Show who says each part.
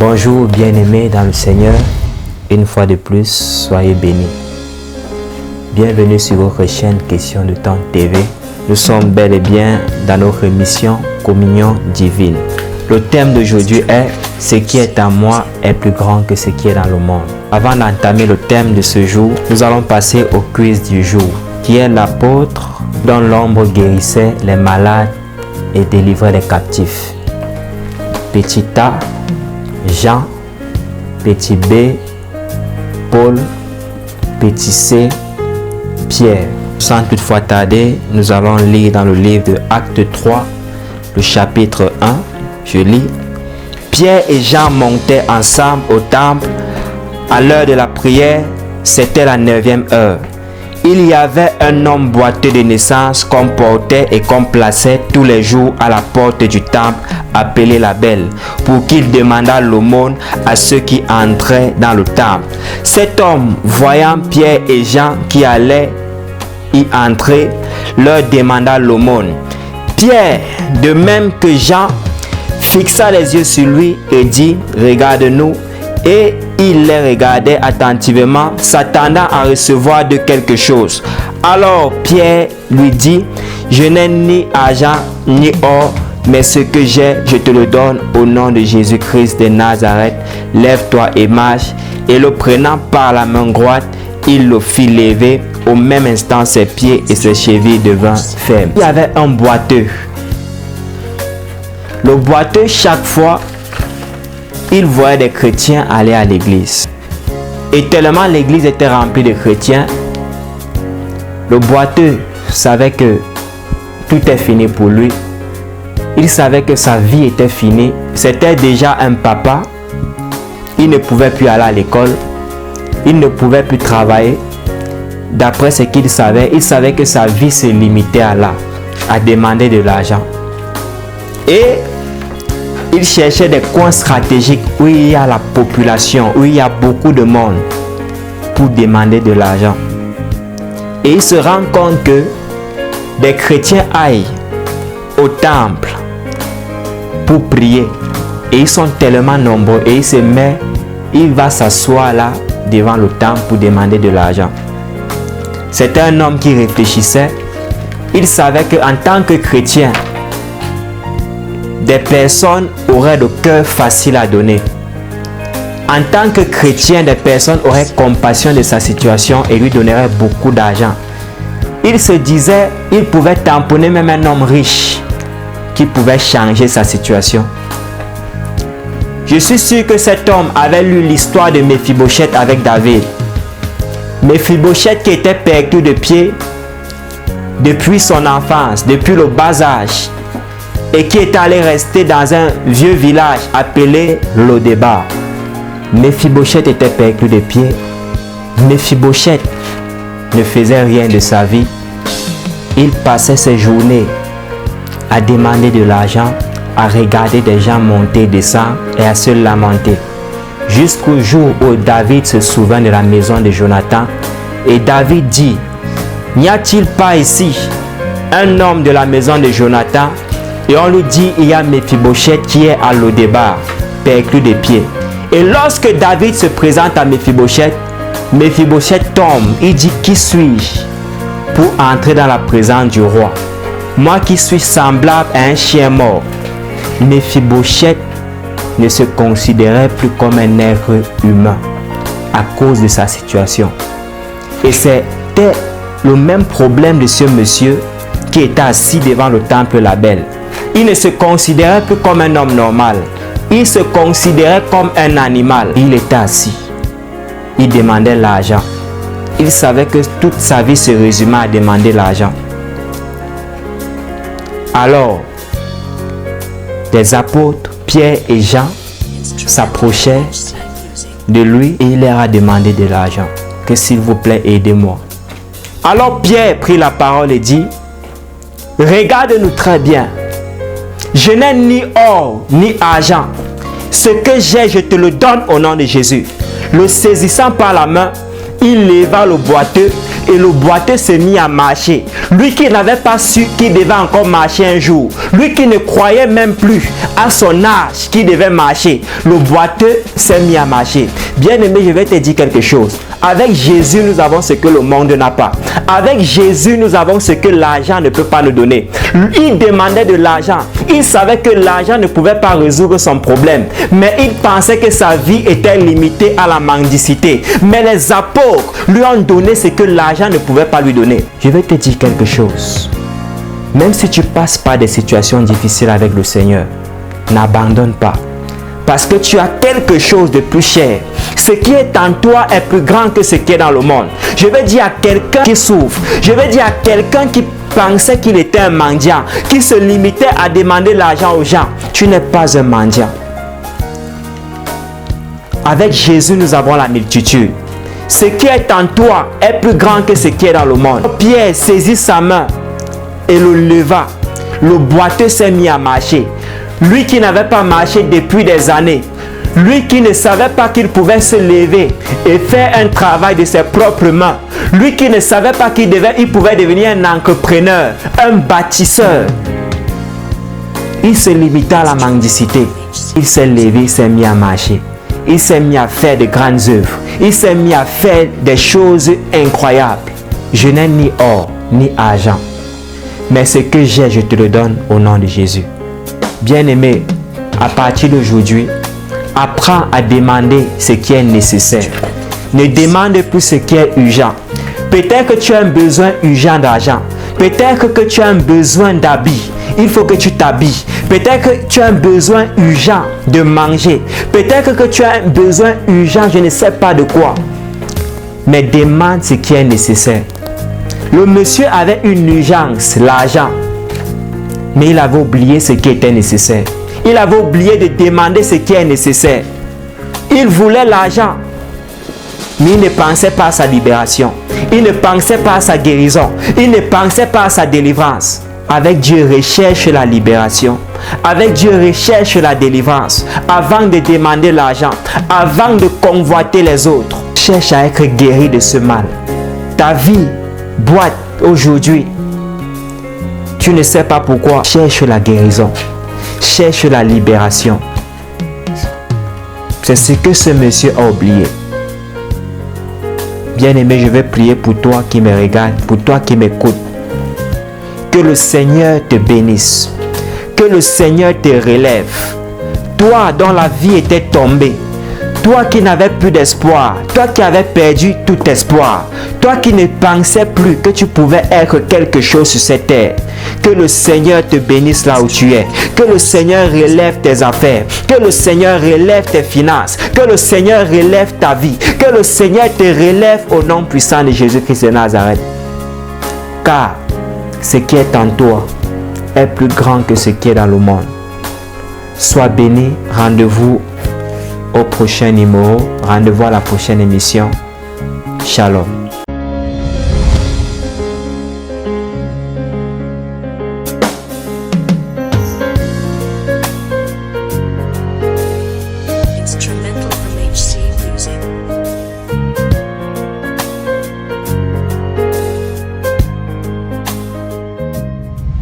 Speaker 1: Bonjour bien-aimés dans le Seigneur, une fois de plus, soyez bénis. Bienvenue sur votre chaîne Question de Temps TV. Nous sommes bel et bien dans notre émission Communion Divine. Le thème d'aujourd'hui est « Ce qui est en moi est plus grand que ce qui est dans le monde ». Avant d'entamer le thème de ce jour, nous allons passer au quiz du jour, qui est l'apôtre dont l'ombre guérissait les malades et délivrait les captifs. Petit A, Jean, petit B, Paul, petit C, Pierre. Sans toutefois tarder, nous allons lire dans le livre de Actes 3, le chapitre 1. Je lis. Pierre et Jean montaient ensemble au temple à l'heure de la prière, c'était la 9e heure. Il y avait un homme boiteux de naissance qu'on portait et qu'on plaçait tous les jours à la porte du temple appelé la Belle, pour qu'il demandât l'aumône à ceux qui entraient dans le temple. Cet homme, voyant Pierre et Jean qui allaient y entrer, leur demanda l'aumône. Pierre, de même que Jean, fixa les yeux sur lui et dit, regarde-nous. Et il les regardait attentivement, s'attendant à recevoir de quelque chose. Alors Pierre lui dit, je n'ai ni argent ni or, mais ce que j'ai, je te le donne au nom de Jésus-Christ de Nazareth. Lève-toi et marche. Et le prenant par la main droite, il le fit lever. Au même instant, ses pieds et ses chevilles devinrent fermes. Il y avait un boiteux. Le boiteux, chaque fois, il voyait des chrétiens aller à l'église. Et tellement l'église était remplie de chrétiens, le boiteux savait que tout est fini pour lui. Il savait que sa vie était finie. C'était déjà un papa. Il ne pouvait plus aller à l'école. Il ne pouvait plus travailler. D'après ce qu'il savait, il savait que sa vie se limitait à là, à demander de l'argent. Et il cherchait des coins stratégiques où il y a la population, où il y a beaucoup de monde pour demander de l'argent. Et il se rend compte que des chrétiens aillent au temple pour prier. Et ils sont tellement nombreux et il va s'asseoir là devant le temple pour demander de l'argent. C'était un homme qui réfléchissait. Il savait qu'en tant que chrétien, des personnes auraient le cœur facile à donner. En tant que chrétien, des personnes auraient compassion de sa situation et lui donneraient beaucoup d'argent. Il se disait, il pouvait tamponner même un homme riche qui pouvait changer sa situation. Je suis sûr que cet homme avait lu l'histoire de Mephibosheth avec David. Mephibosheth qui était perclus de pied depuis son enfance, depuis le bas âge, et qui est allé rester dans un vieux village appelé Lo-Debar. Mephibosheth était perclus de pied. Mephibosheth ne faisait rien de sa vie. Il passait ses journées à demander de l'argent, à regarder des gens monter et descendre et à se lamenter. Jusqu'au jour où David se souvint de la maison de Jonathan et David dit, n'y a-t-il pas ici un homme de la maison de Jonathan? Et on lui dit, il y a Mephibosheth qui est à Lo-Debar, perclus de pieds. Et lorsque David se présente à Mephibosheth, Mephibosheth tombe. Il dit, qui suis-je pour entrer dans la présence du roi? Moi qui suis semblable à un chien mort. Mephibosheth ne se considérait plus comme un être humain à cause de sa situation. Et c'était le même problème de ce monsieur qui était assis devant le temple la Belle. Il ne se considérait plus comme un homme normal. Il se considérait comme un animal. Il était assis. Il demandait l'argent. Il savait que toute sa vie se résumait à demander l'argent. Alors, les apôtres Pierre et Jean s'approchaient de lui et il leur a demandé de l'argent. Que s'il vous plaît, aidez-moi. Alors Pierre prit la parole et dit, regarde-nous très bien. Je n'ai ni or ni argent. Ce que j'ai, je te le donne au nom de Jésus. Le saisissant par la main, il leva le boiteux, Et le boiteux s'est mis à marcher. Lui qui n'avait pas su qu'il devait encore marcher un jour. Lui qui ne croyait même plus à son âge qu'il devait marcher. Le boiteux s'est mis à marcher. Bien-aimé, je vais te dire quelque chose. Avec Jésus, nous avons ce que le monde n'a pas. Avec Jésus, nous avons ce que l'argent ne peut pas nous donner. Il demandait de l'argent. Il savait que l'argent ne pouvait pas résoudre son problème. Mais il pensait que sa vie était limitée à la mendicité. Mais les apôtres lui ont donné ce que l'argent ne pouvait pas lui donner. Je vais te dire quelque chose. Même si tu passes par des situations difficiles avec le Seigneur, n'abandonne pas. Parce que tu as quelque chose de plus cher. Ce qui est en toi est plus grand que ce qui est dans le monde. Je vais dire à quelqu'un qui souffre. Je vais dire à quelqu'un qui pensait qu'il était un mendiant, qui se limitait à demander l'argent aux gens. Tu n'es pas un mendiant. Avec Jésus, nous avons la multitude. Ce qui est en toi est plus grand que ce qui est dans le monde. Pierre saisit sa main et le leva. Le boiteux s'est mis à marcher. Lui qui n'avait pas marché depuis des années. Lui qui ne savait pas qu'il pouvait se lever et faire un travail de ses propres mains. Lui qui ne savait pas qu'il pouvait devenir un entrepreneur, un bâtisseur. Il se limitait à la mendicité. Il s'est levé, il s'est mis à marcher. Il s'est mis à faire de grandes œuvres. Il s'est mis à faire des choses incroyables. Je n'ai ni or, ni argent. Mais ce que j'ai, je te le donne au nom de Jésus. Bien-aimé, à partir d'aujourd'hui, apprends à demander ce qui est nécessaire. Ne demande plus ce qui est urgent. Peut-être que tu as un besoin urgent d'argent. Peut-être que tu as un besoin d'habits. Il faut que tu t'habilles. Peut-être que tu as un besoin urgent de manger. Peut-être que tu as un besoin urgent, je ne sais pas de quoi. Mais demande ce qui est nécessaire. Le monsieur avait une urgence, l'argent. Mais il avait oublié ce qui était nécessaire. Il avait oublié de demander ce qui est nécessaire. Il voulait l'argent. Mais il ne pensait pas à sa libération. Il ne pensait pas à sa guérison. Il ne pensait pas à sa délivrance. Avec Dieu, recherche la libération. Avec Dieu, recherche la délivrance. Avant de demander l'argent, avant de convoiter les autres, cherche à être guéri de ce mal. Ta vie boite aujourd'hui. Tu ne sais pas pourquoi. Cherche la guérison. Cherche la libération. C'est ce que ce monsieur a oublié. Bien-aimé, je vais prier pour toi qui me regarde, pour toi qui m'écoute. Que le Seigneur te bénisse. Que le Seigneur te relève. Toi dont la vie était tombée. Toi qui n'avais plus d'espoir. Toi qui avais perdu tout espoir. Toi qui ne pensais plus que tu pouvais être quelque chose sur cette terre. Que le Seigneur te bénisse là où tu es. Que le Seigneur relève tes affaires. Que le Seigneur relève tes finances. Que le Seigneur relève ta vie. Que le Seigneur te relève au nom puissant de Jésus-Christ de Nazareth. Car ce qui est en toi est plus grand que ce qui est dans le monde. Sois béni. Rendez-vous au prochain numéro. Rendez-vous à la prochaine émission. Shalom.